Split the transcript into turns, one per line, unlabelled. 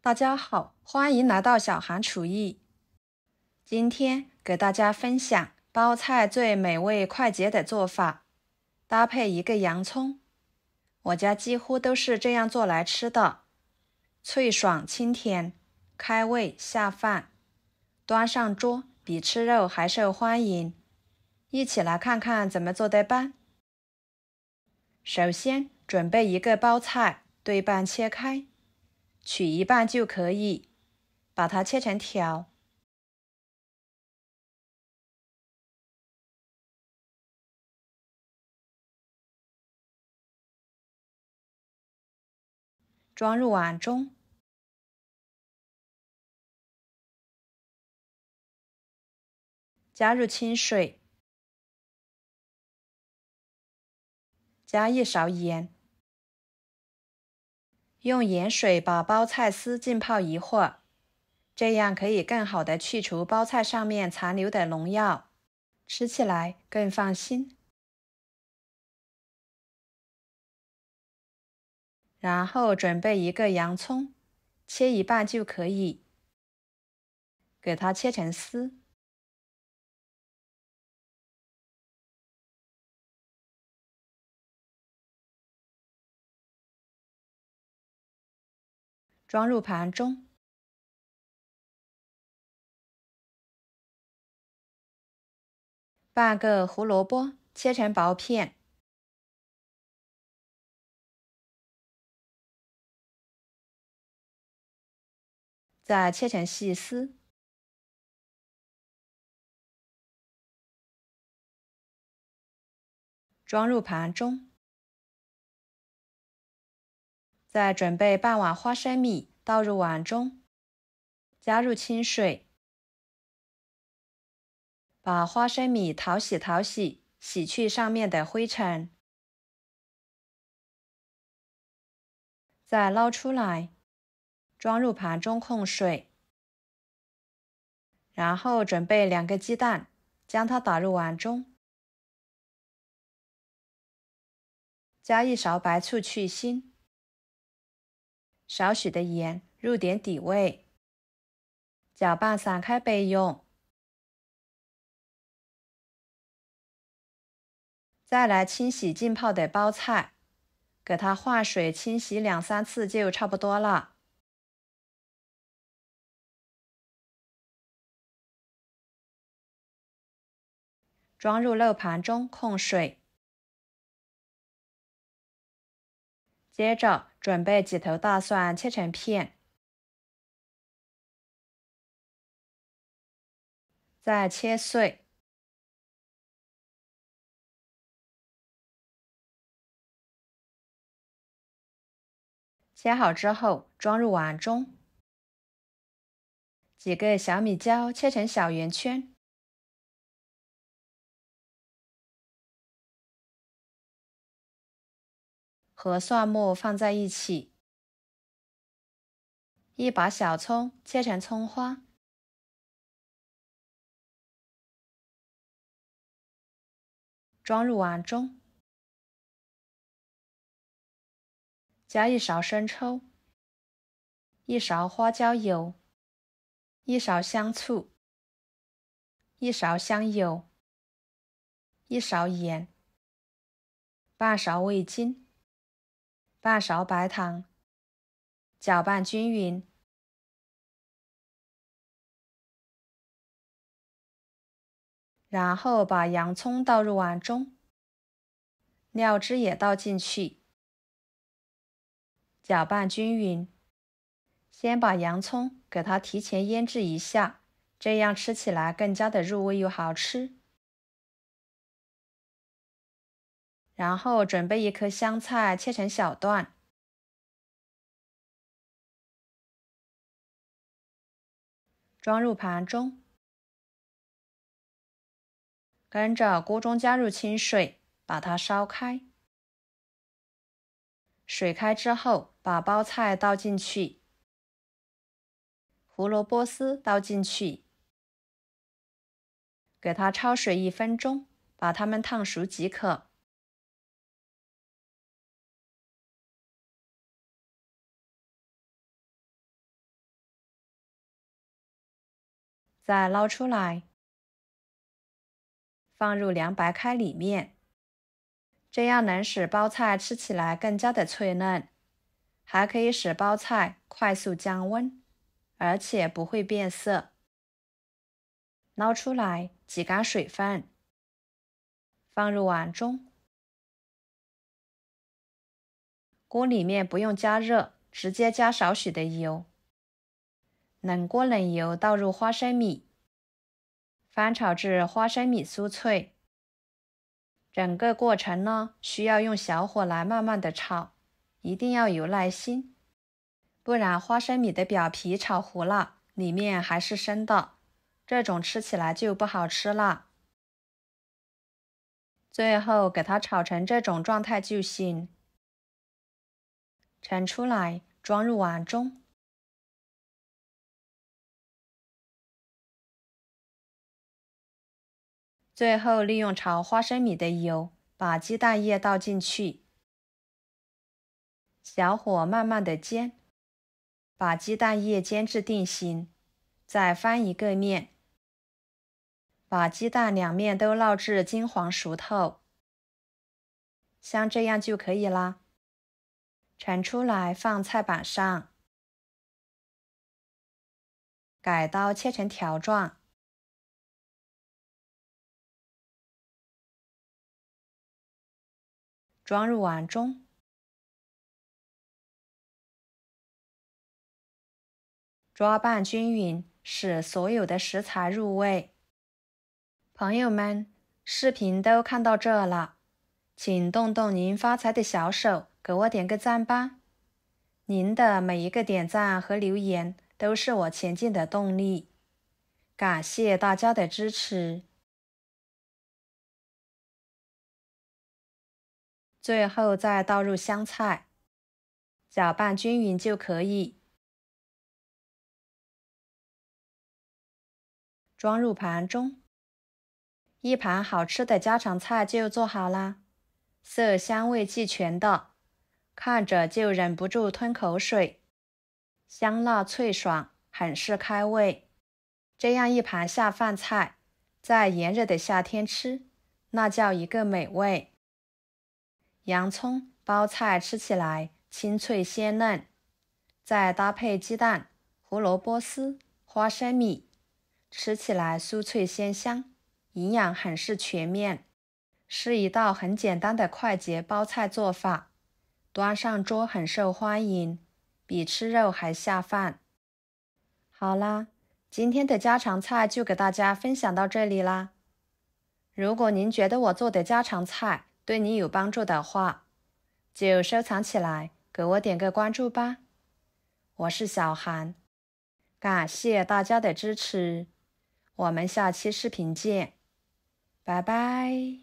大家好，欢迎来到小韩厨艺。今天给大家分享包菜最美味快捷的做法，搭配一个洋葱。我家几乎都是这样做来吃的，脆爽清甜，开胃下饭，端上桌比吃肉还受欢迎。一起来看看怎么做的吧。首先准备一个包菜，对半切开，取一半就可以，把它切成条。装入碗中，加入清水，加1勺盐，用盐水把包菜丝浸泡一会儿，这样可以更好的去除包菜上面残留的农药，吃起来更放心。然后准备一个洋葱，切一半就可以，给它切成丝。装入盘中，半个胡萝卜切成薄片，再切成细丝。装入盘中，再准备半碗花生米倒入碗中，加入清水，把花生米淘洗，洗去上面的灰尘，再捞出来，装入盘中控水，然后准备2个鸡蛋，将它打入碗中，加1勺白醋去腥，少许的盐，入点底味，搅拌散开备用。再来清洗浸泡的包菜，给它换水清洗2、3次就差不多了。装入漏盘中控水，接着准备几头大蒜切成片，再切碎。切好之后装入碗中，几个小米椒切成小圆圈，和蒜末放在一起，一把小葱切成葱花，装入碗中，加1勺生抽，1勺花椒油，1勺香醋，1勺香油，1勺盐，半勺味精，半勺白糖，搅拌均匀。然后把洋葱倒入碗中，料汁也倒进去，搅拌均匀。先把洋葱给它提前腌制一下，这样吃起来更加的入味又好吃。然后准备1颗香菜切成小段，装入盘中，跟着锅中加入清水，把它烧开。水开之后，把包菜倒进去，胡萝卜丝倒进去，给它焯水1分钟，把它们烫熟即可。再捞出来，放入凉白开里面，这样能使包菜吃起来更加的脆嫩，还可以使包菜快速降温，而且不会变色。捞出来，挤干水分，放入碗中。锅里面不用加热，直接加少许的油。冷锅冷油倒入花生米，翻炒至花生米酥脆。整个过程呢，需要用小火来慢慢的炒，一定要有耐心，不然花生米的表皮炒糊了，里面还是生的，这种吃起来就不好吃了。最后给它炒成这种状态就行。盛出来，装入碗中。最后利用炒花生米的油，把鸡蛋液倒进去，小火慢慢的煎，把鸡蛋液煎至定型，再翻一个面，把鸡蛋两面都烙至金黄熟透，像这样就可以啦。盛出来放菜板上，改刀切成条状。装入碗中，抓拌均匀，使所有的食材入味。朋友们，视频都看到这了，请动动您发财的小手，给我点个赞吧。您的每一个点赞和留言都是我前进的动力，感谢大家的支持。最后再倒入香菜，搅拌均匀就可以。装入盘中，一盘好吃的家常菜就做好啦，色香味俱全的，看着就忍不住吞口水，香辣脆爽，很是开胃。这样一盘下饭菜，在炎热的夏天吃，那叫一个美味。洋葱、包菜吃起来清脆鲜嫩，再搭配鸡蛋、胡萝卜丝、花生米，吃起来酥脆鲜香，营养很是全面，是一道很简单的快捷包菜做法，端上桌很受欢迎，比吃肉还下饭。好啦，今天的家常菜就给大家分享到这里啦。如果您觉得我做的家常菜对你有帮助的话，就收藏起来，给我点个关注吧。我是小韩，感谢大家的支持，我们下期视频见，拜拜。